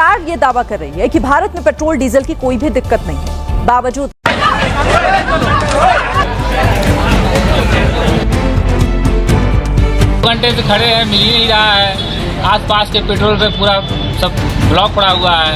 सरकार ये दावा कर रही है कि भारत में पेट्रोल डीजल की कोई भी दिक्कत नहीं है। बावजूद घंटे से खड़े हैं, मिल ही नहीं रहा है। आसपास के पेट्रोल पे पूरा सब ब्लॉक पड़ा हुआ है।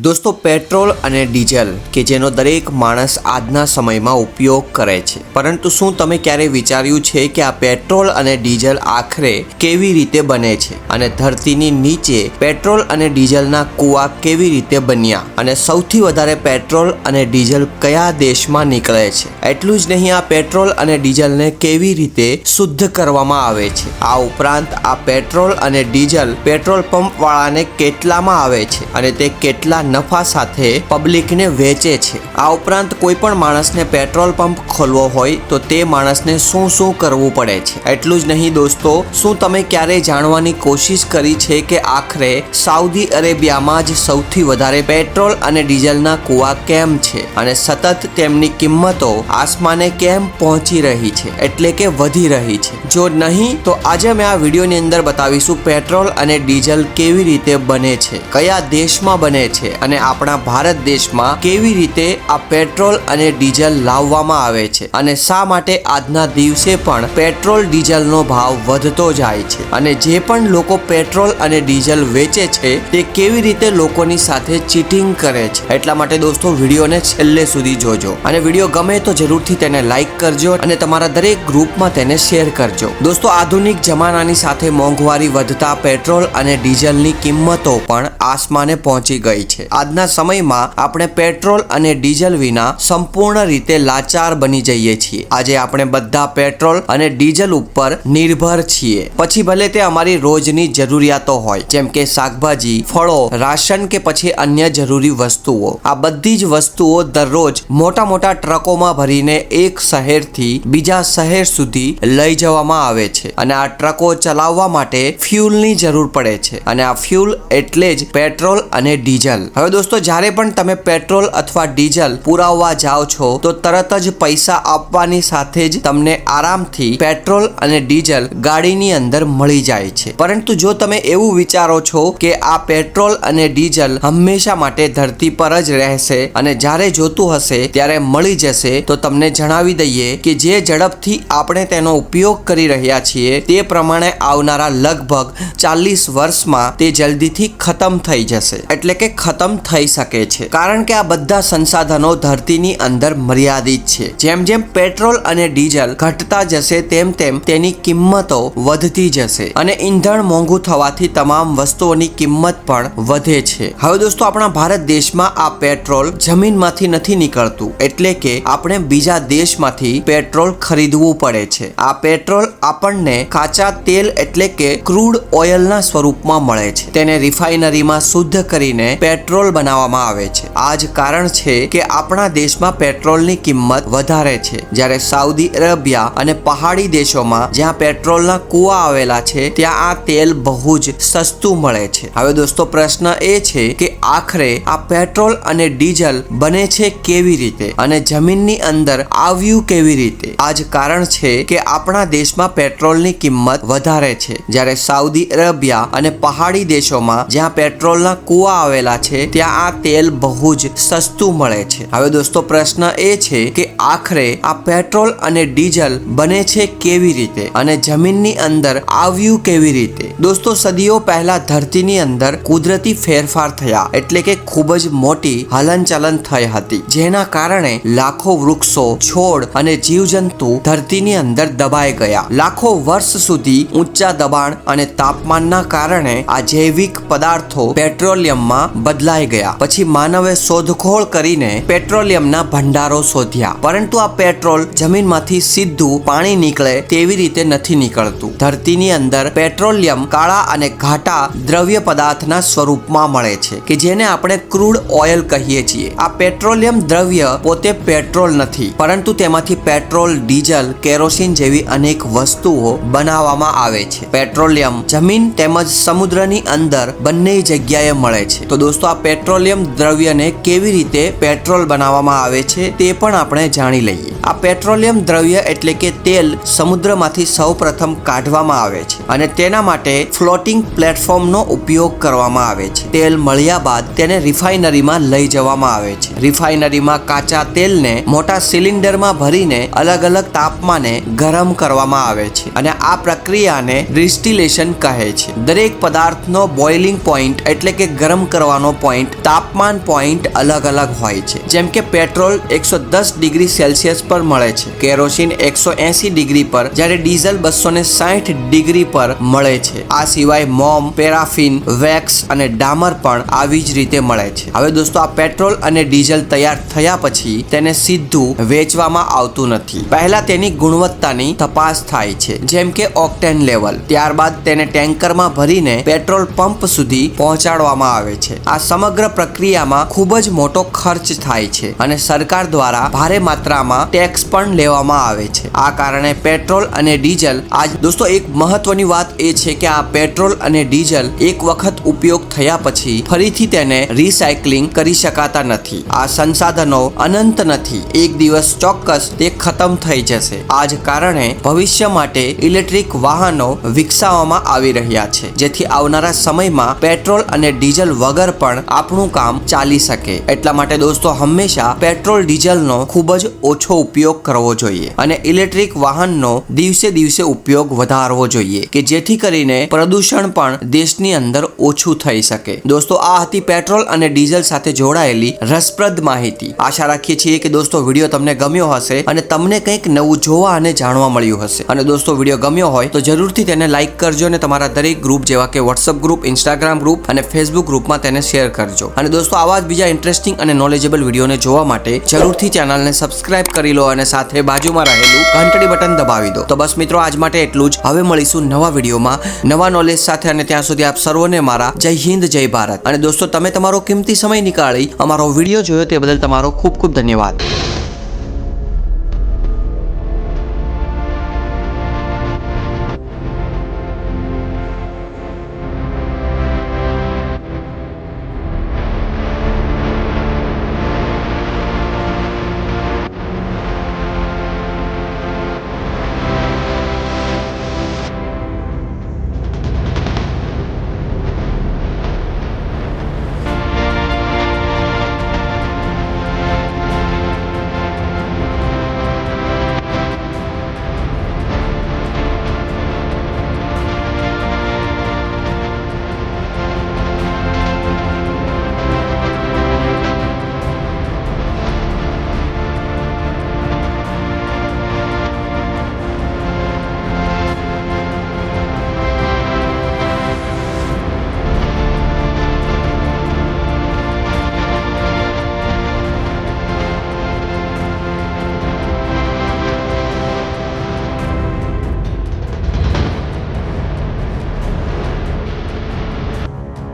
दोस्तों, पेट्रोल અને ડીઝલ કે જેનો દરેક માણસ આજના સમયમાં ઉપયોગ કરે છે, પરંતુ શું તમે ક્યારે વિચાર્યું છે કે આ પેટ્રોલ અને ડીઝલ આખરે કેવી રીતે બને છે અને ધરતીની નીચે પેટ્રોલ અને ડીઝલના કૂવા કેવી રીતે બન્યા અને સૌથી વધારે પેટ્રોલ અને ડીઝલ કયા દેશમાં નીકળે છે? એટલું જ નહીં, આ પેટ્રોલ અને ડીઝલને કેવી રીતે શુદ્ધ કરવામાં આવે છે? આ ઉપરાંત આ પેટ્રોલ અને ડીઝલ પેટ્રોલ પંપ વાળાને કેટલામાં આવે છે અને તે કેટલા નફા સાથે પબ્લિકને વેચે છે? આ ઉપરાંત કોઈ પણ માણસને પેટ્રોલ પંપ ખોલવો હોય તો તે માણસને શું શું કરવું પડે છે? એટલું જ નહીં દોસ્તો, શું તમે ક્યારે જાણવાની કોશિશ કરી છે કે આખરે સાઉદી અરેબિયામાં જ સૌથી વધારે પેટ્રોલ અને ડીઝલના કૂવા કેમ છે અને સતત તેમની કિંમતો આસમાને કેમ પહોંચી રહી છે, એટલે કે વધી રહી છે? જો નહીં તો આજે અમે આ વિડીયોની અંદર બતાવીશું પેટ્રોલ અને ડીઝલ કેવી રીતે બને છે, કયા દેશમાં બને છે અને આપણા ભારત દેશમાં કેવી રીતે આ પેટ્રોલ અને ડીઝલ લાવવામાં આવે છે અને શા માટે આજના દિવસે પણ પેટ્રોલ ડીઝલનો ભાવ વધતો જાય છે અને જે પણ લોકો પેટ્રોલ અને ડીઝલ વેચે છે તે કેવી રીતે લોકોની સાથે ચીટિંગ કરે છે. એટલા માટે દોસ્તો વિડીયોને છેલ્લે સુધી જોજો અને વિડીયો ગમે તો જરૂરથી તેને લાઈક કરજો અને તમારા દરેક ગ્રુપમાં તેને શેર કરજો. દોસ્તો, આધુનિક જમાનાની સાથે મોંઘવારી વધતા પેટ્રોલ અને ડીઝલની કિંમતો પણ આસમાને પહોંચી ગઈ છે. આજના સમયમાં આપણે પેટ્રોલ અને ડીઝલ વિના સંપૂર્ણ રીતે લાચાર બની જઈએ છીએ. આજે આપણે બધા પેટ્રોલ અને ડીઝલ ઉપર નિર્ભર છીએ, પછી ભલે તે અમારી રોજની જરૂરિયાતો હોય જેમ કે શાકભાજી, ફળો, રાશન કે પછી અન્ય જરૂરી વસ્તુઓ. આ બધી જ વસ્તુઓ દરરોજ મોટા મોટા ટ્રકોમાં ભરીને એક શહેરથી બીજા શહેર સુધી લઈ જવામાં આવે છે અને આ ટ્રકો ચલાવવા માટે ફ્યુલની જરૂર પડે છે અને આ ફ્યુલ એટલે જ પેટ્રોલ અને ડીઝલ. હવે દોસ્તો, જ્યારે પણ તમે પેટ્રોલ અથવા ડીઝલ પુરાવવા જાઓ છો તો તરત જ પૈસા આપવાની સાથે જ તમને આરામથી પેટ્રોલ અને ડીઝલ ગાડીની અંદર મળી જાય છે. પરંતુ જો તમે એવું વિચારો છો કે આ પેટ્રોલ અને ડીઝલ હંમેશા માટે ધરતી પર જ રહેશે અને જ્યારે જોતું હશે ત્યારે મળી જશે, તો તમને જણાવી દઈએ કે જે ઝડપથી આપણે તેનો ઉપયોગ કરી રહ્યા છીએ તે પ્રમાણે આવનારા લગભગ 40 વર્ષમાં તે જલ્દીથી ખતમ થઈ જશે, એટલે કે ખતમ થઈ શકે છે. કારણ કે આ બધા સંસાધનો ધરતીની અંદર મર્યાદિત છે. જેમ જેમ પેટ્રોલ અને ડીઝલ ઘટતા જશે તેમ તેમ તેની કિંમતો વધતી જશે અને ઈંધણ મોંઘું થવાથી તમામ વસ્તુઓની કિંમત પણ વધે છે. હવે દોસ્તો, આપણા ભારત દેશમાં આ પેટ્રોલ જમીનમાંથી નથી નીકળતું, એટલે કે આપણે બીજા દેશમાંથી પેટ્રોલ ખરીદવું પડે છે. આ પેટ્રોલ આપણને કાચા તેલ એટલે કે ક્રૂડ ઓઇલના સ્વરૂપમાં મળે છે. તેને રિફાઇનરીમાં શુદ્ધ કરીને પેટ્રોલ બનાવવામાં આવે છે. આ જ કારણ છે કે આપણા દેશમાં પેટ્રોલની કિંમત વધારે છે, જ્યારે સાઉદી અરેબિયા અને પહાડી દેશોમાં જ્યાં પેટ્રોલના કૂવા આવેલા છે ત્યાં આ તેલ બહુ જ સસ્તું મળે છે. હવે દોસ્તો, પ્રશ્ન એ છે કે આખરે આ પેટ્રોલ અને ડીઝલ બને છે કેવી રીતે અને જમીનની અંદર આવ્યું કેવી રીતે? આ જ કારણ છે કે આપણા દેશમાં પેટ્રોલની કિંમત વધારે છે, જ્યારે સાઉદી અરેબિયા અને પહાડી દેશોમાં જ્યાં પેટ્રોલના કૂવા આવેલા છે ત્યાં આ તેલ બહુ જ સસ્તું મળે છે. હવે દોસ્તો, પ્રશ્ન એ છે કે આખરે આ પેટ્રોલ અને ડીઝલ બને છે કેવી રીતે અને જમીનની અંદર આવ્યું કેવી રીતે? દોસ્તો, સદીઓ પહેલા ધરતીની અંદર કુદરતી ફેરફાર થયા, એટલે કે ખૂબ જ મોટી હલનચલન થઈ હતી, જેના કારણે લાખો વૃક્ષો, છોડ અને જીવજંતુ ધરતીની અંદર દબાઈ ગયા. લાખો વર્ષ સુધી ઊંચા દબાણ અને તાપમાનના કારણે આ જૈવિક પદાર્થો પેટ્રોલિયમમાં બદલાઈ ગયા. પછી માનવે શોધખોળ કરીને પેટ્રોલિયમના ભંડારો શોધ્યા, પરંતુ આ પેટ્રોલ જમીનમાંથી સીધું પાણી નીકળે તેવી રીતે નથી નીકળતું. ધરતીની અંદર પેટ્રોલિયમ કાળા અને ઘાટા દ્રવ્ય પદાર્થના સ્વરૂપમાં મળે છે કે જેને આપણે ક્રૂડ ઓઇલ કહીએ છીએ. આ પેટ્રોલિયમ દ્રવ્ય પોતે પેટ્રોલ નથી, પરંતુ તેમાંથી પેટ્રોલ, ડીઝલ, કેરોસીન જેવી અનેક વસ્તુઓ બનાવવામાં આવે છે. પેટ્રોલિયમ જમીન તેમજ સમુદ્રની શરીરની અંદર બંને જગ્યાએ મળે છે. તો દોસ્તો, આ પેટ્રોલિયમ દ્રવ્યને કેવી રીતે પેટ્રોલ બનાવવામાં આવે છે તે પણ આપણે જાણી લઈએ. આ પેટ્રોલિયમ દ્રવ્ય એટલે કે તેલ સમુદ્રમાંથી સૌપ્રથમ કાઢવામાં આવે છે અને તેના માટે ફ્લોટિંગ પ્લેટફોર્મનો ઉપયોગ કરવામાં આવે છે. તેલ મળ્યા બાદ તેને રિફાઇનરીમાં લઈ જવામાં આવે છે. રિફાઇનરીમાં કાચા તેલને મોટા સિલિન્ડરમાં ભરીને અલગ અલગ તાપમાને ગરમ કરવામાં આવે છે અને આ પ્રક્રિયાને ડિસ્ટિલેશન કહે છે. દરેક પદાર્થનો બોઇલિંગ પોઈન્ટ એટલે કે ગરમ કરવાનો પોઈન્ટ, તાપમાન પોઈન્ટ અલગ અલગ હોય છે. જેમ કે પેટ્રોલ 110 ડિગ્રી સેલ્સિયસ પર મળે છે, કેરોસીન 180 ડિગ્રી પર, જ્યારે ડીઝલ 260 ડિગ્રી પર મળે છે. આ સિવાય મોમ, પેરાફિન, વેક્સ અને ડામર પણ આવી જ રીતે મળે છે. હવે દોસ્તો, આ પેટ્રોલ અને ડીઝલ તૈયાર થયા પછી તેને સીધું વેચવામાં આવતું નથી. પહેલા તેની ગુણવત્તાની તપાસ થાય છે, જેમ કે ઓક્ટેન લેવલ. ત્યારબાદ તેને ટેન્કરમાં ભરીને પેટ્રોલ પંપ સુધી પહોંચાડવામાં આવે છે. આ સમગ્ર પ્રક્રિયામાં ખૂબ જ મોટો ખર્ચ થાય છે અને સરકાર દ્વારા ભારે માત્રામાં ટેક્સ પણ લેવામાં આવે છે. આ કારણે પેટ્રોલ અને ડીઝલ આજ દોસ્તો, એક મહત્વની વાત એ છે કે આ પેટ્રોલ અને ડીઝલ એક વખત ઉપયોગ થયા પછી ફરીથી તેને રિસાયકલિંગ કરી શકાતા નથી. આ સંસાધનો અનંત નથી, એક દિવસ ચોક્કસ તે ખતમ થઈ જશે. આ જ કારણે ભવિષ્ય માટે ઇલેક્ટ્રિક વાહનો વિકસાવવામાં આવી રહ્યા છે, જેથી આવનારા સમયમાં પેટ્રોલ અને ડીઝલ વગર પણ આપણું કામ ચાલી શકે. એટલા માટે દોસ્તો, હંમેશા પેટ્રોલ ડીઝલનો ખૂબ જ ઓછો ઉપયોગ કરવો જોઈએ અને ઇલેક્ટ્રિક વાહનનો દિવસે દિવસે ઉપયોગ વધારવો જોઈએ કે જેથી કરીને પ્રદૂષણ પણ દેશની અંદર ઓછું થઈ શકે. દોસ્તો, આ હતી પેટ્રોલ અને ડીઝલ સાથે જોડાયેલી રસપ્રદ માહિતી. આશા રાખીએ છીએ કે દોસ્તો, વિડીયો તમને ગમ્યો હશે અને તમને કંઈક નવું જોવા અને જાણવા મળ્યું હશે. અને દોસ્તો, વિડીયો ગમ્યો હોય તો જરૂરથી તેને લાઈક કરજો અને તમારા દરેક ગ્રુપ જેવા કે વોટ્સઅપ ગ્રુપ, ઇન્સ્ટાગ્રામ ગ્રુપ અને ફેસબુક ગ્રુપમાં તેને શેર કરજો. અને દોસ્તો, આવા જ બીજા ઇન્ટરેસ્ટિંગ અને નોલેજેબલ વિડીયોને જોવા માટે જરૂરથી ચેનલને સબસ્ક્રાઇબ કરી લો અને સાથે બાજુમાં રહેલું ઘંટડી બટન દબાવી દો. તો બસ મિત્રો, આજ માટે એટલું જ. હવે મળીશું નવા વિડીયોમાં નવા નોલેજ સાથે, અને ત્યાં સુધી આપ સર્વને મારા જય હિન્દ, જય ભારત. અને દોસ્તો, તમે તમારો કિંમતી સમય નીકાળી અમારો વિડીયો જોયો તે બદલ તમારો ખૂબ ખૂબ ધન્યવાદ.